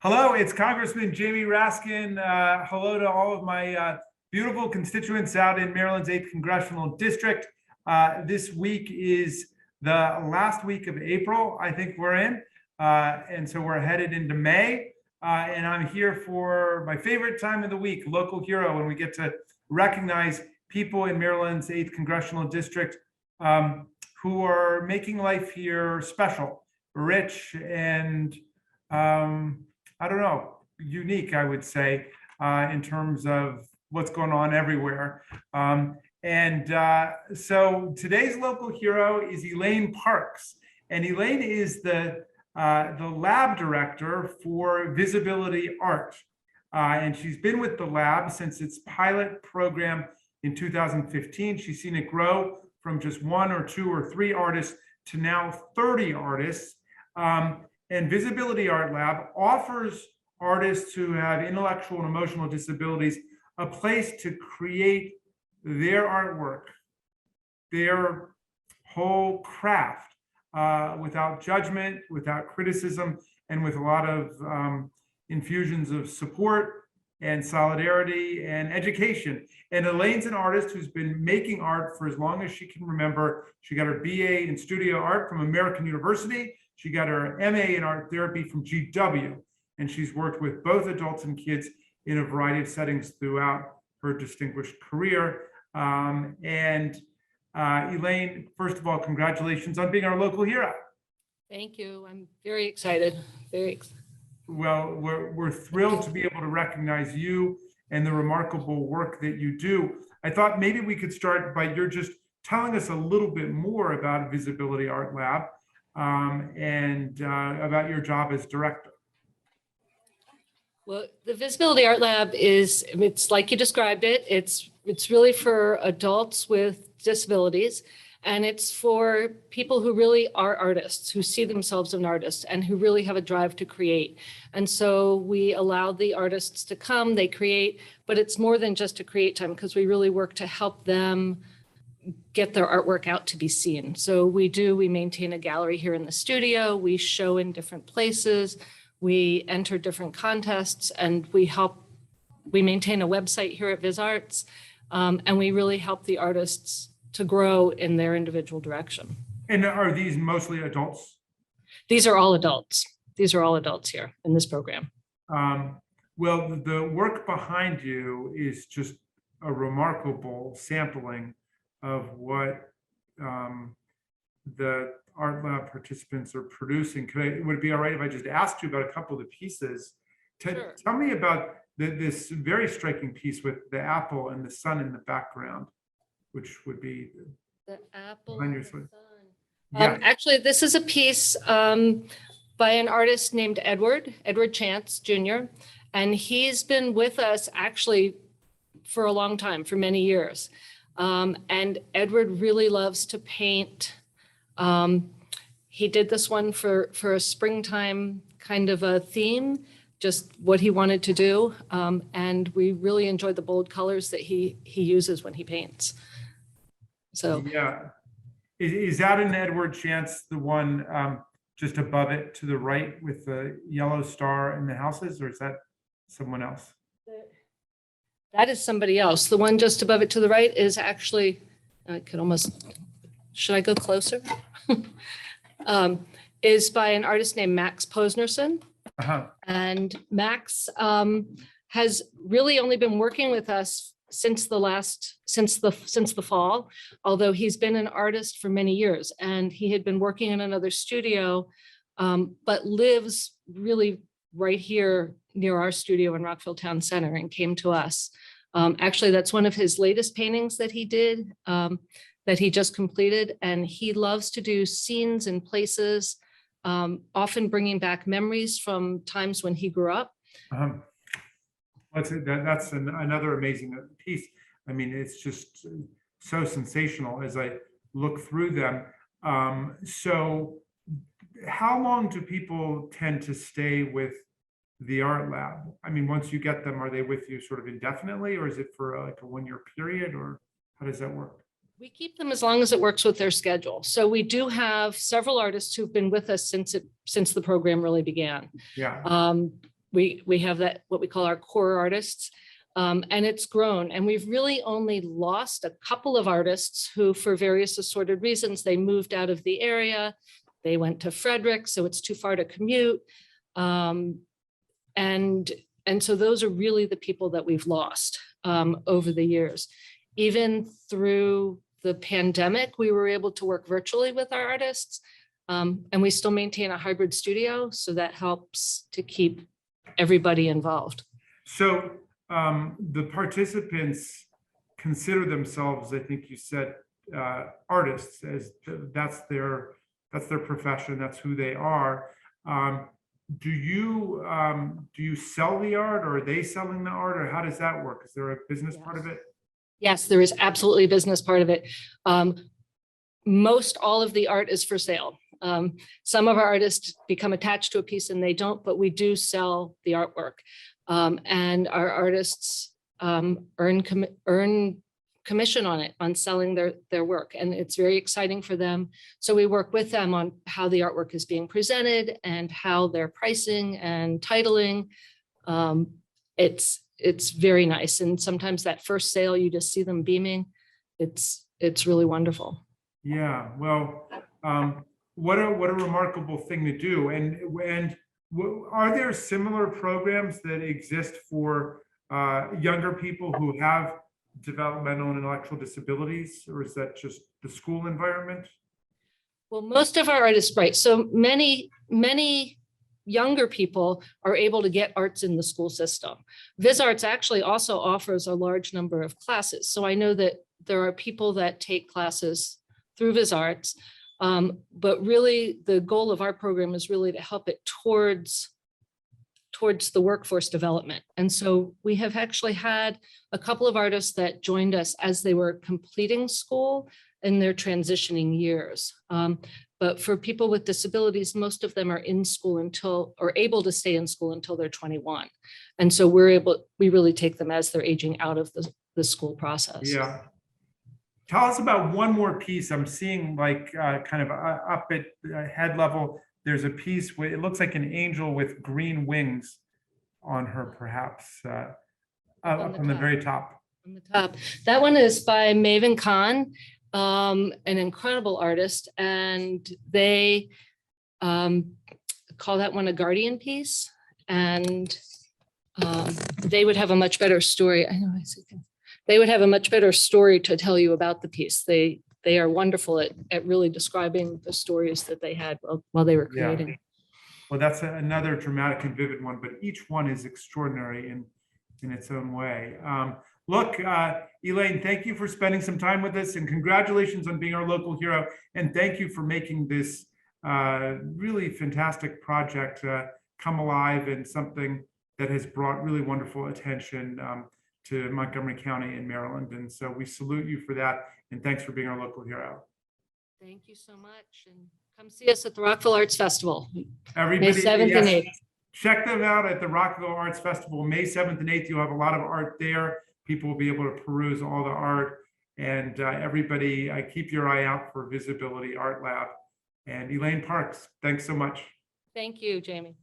Hello, it's Congressman Jamie Raskin. Hello to all of my beautiful constituents out in Maryland's 8th Congressional District. This week is the last week of April, I think we're in. And so we're headed into May. And I'm here for my favorite time of the week, Local Hero, when we get to recognize people in Maryland's 8th Congressional District who are making life here special, rich, and I don't know, unique, I would say, in terms of what's going on everywhere. So today's local hero is Elaine Parks. And Elaine is the lab director for VisAbility Art. And she's been with the lab since its pilot program in 2015. She's seen it grow from just 1 or 2 or 3 artists to now 30 artists. And VisAbility Art Lab offers artists who have intellectual and emotional disabilities a place to create their artwork, their whole craft, without judgment, without criticism, and with a lot of infusions of support and solidarity and education. And Elaine's an artist who's been making art for as long as she can remember. She got her BA in studio art from American University. She got her MA in art therapy from GW, and she's worked with both adults and kids in a variety of settings throughout her distinguished career. Elaine, first of all, congratulations on being our local hero. Thank you. I'm very excited. Well, we're thrilled to be able to recognize you and the remarkable work that you do. I thought maybe we could start by your just telling us a little bit more about VisAbility Art Lab. And about your job as director. Well, the VisAbility Art Lab it's like you described it. It's really for adults with disabilities, and it's for people who really are artists, who see themselves as an artist and who really have a drive to create. And so we allow the artists to come, they create, but it's more than just a create time, because we really work to help them get their artwork out to be seen. So we maintain a gallery here in the studio, we show in different places, we enter different contests, and we maintain a website here at VisArts, and we really help the artists to grow in their individual direction. And are these mostly adults? These are all adults. These are all adults here in this program. Well, the work behind you is just a remarkable sampling of what the art lab participants are producing. Would it be all right if I just asked you about a couple of the pieces? Sure. Tell me about this very striking piece with the apple and the sun in the background, which would be the apple behind and your the sun. Yeah. Actually, this is a piece by an artist named Edward Chance Jr. And he's been with us actually for a long time, for many years. And Edward really loves to paint. He did this one for a springtime kind of a theme, just what he wanted to do. And we really enjoyed the bold colors that he uses when he paints. So yeah, is that an Edward Chance, the one just above it to the right with the yellow star and the houses, or is that someone else? That is somebody else. The one just above it to the right is actually, I could almost, should I go closer? Is by an artist named Max Posnerson. And Max has really only been working with us since the fall, although he's been an artist for many years, and he had been working in another studio, but lives really right here near our studio in Rockville Town Center, and came to us. Actually, that's one of his latest paintings that he did, that he just completed. And he loves to do scenes and places, often bringing back memories from times when he grew up. That's another amazing piece. I mean, it's just so sensational as I look through them. So how long do people tend to stay with the art lab? I mean, once you get them, are they with you sort of indefinitely, or is it for like a 1-year period, or how does that work? We keep them as long as it works with their schedule. So we do have several artists who've been with us since the program really began. Yeah. we have that, what we call our core artists. And it's grown, and we've really only lost a couple of artists who, for various assorted reasons, they moved out of the area. They went to Frederick, so it's too far to commute. And so those are really the people that we've lost over the years. Even through the pandemic, we were able to work virtually with our artists, and we still maintain a hybrid studio, so that helps to keep everybody involved. So the participants consider themselves, I think you said, artists, as that's their profession, that's who they are. Do you sell the art, or are they selling the art, or how does that work? Is there a business part of it? Yes, there is absolutely a business part of it. Most all of the art is for sale. Some of our artists become attached to a piece and they don't, but we do sell the artwork. And our artists earn commission on it, on selling their work. And it's very exciting for them. So we work with them on how the artwork is being presented and how they're pricing and titling. It's very nice. And sometimes that first sale, you just see them beaming. It's really wonderful. Yeah, well, what a remarkable thing to do. And are there similar programs that exist for younger people who have developmental and intellectual disabilities, or is that just the school environment? Well, most of our artists, right. So many younger people are able to get arts in the school system. VisArts actually also offers a large number of classes. So I know that there are people that take classes through VisArts, but really the goal of our program is really to help it towards the workforce development. And so we have actually had a couple of artists that joined us as they were completing school in their transitioning years. But for people with disabilities, most of them are in school or able to stay in school until they're 21. And so we really take them as they're aging out of the school process. Yeah. Tell us about one more piece. I'm seeing like kind of up at head level, there's a piece where it looks like an angel with green wings on her, perhaps, up on the very top. On the top. That one is by Maven Khan, an incredible artist, and they call that one a guardian piece, and they would have a much better story. I know, they would have a much better story to tell you about the piece. They are wonderful at really describing the stories that they had while they were creating. Yeah. Well, that's another dramatic and vivid one, but each one is extraordinary in its own way. Look, Elaine, thank you for spending some time with us, and congratulations on being our local hero. And thank you for making this really fantastic project come alive, and something that has brought really wonderful attention to Montgomery County in Maryland. And so we salute you for that. And thanks for being our local hero. Thank you so much. And come see us at the Rockville Arts Festival. Everybody, May 7th and 8th. Check them out at the Rockville Arts Festival, May 7th and 8th. You'll have a lot of art there. People will be able to peruse all the art. And everybody, keep your eye out for VisAbility Art Lab. And Elaine Parks, thanks so much. Thank you, Jamie.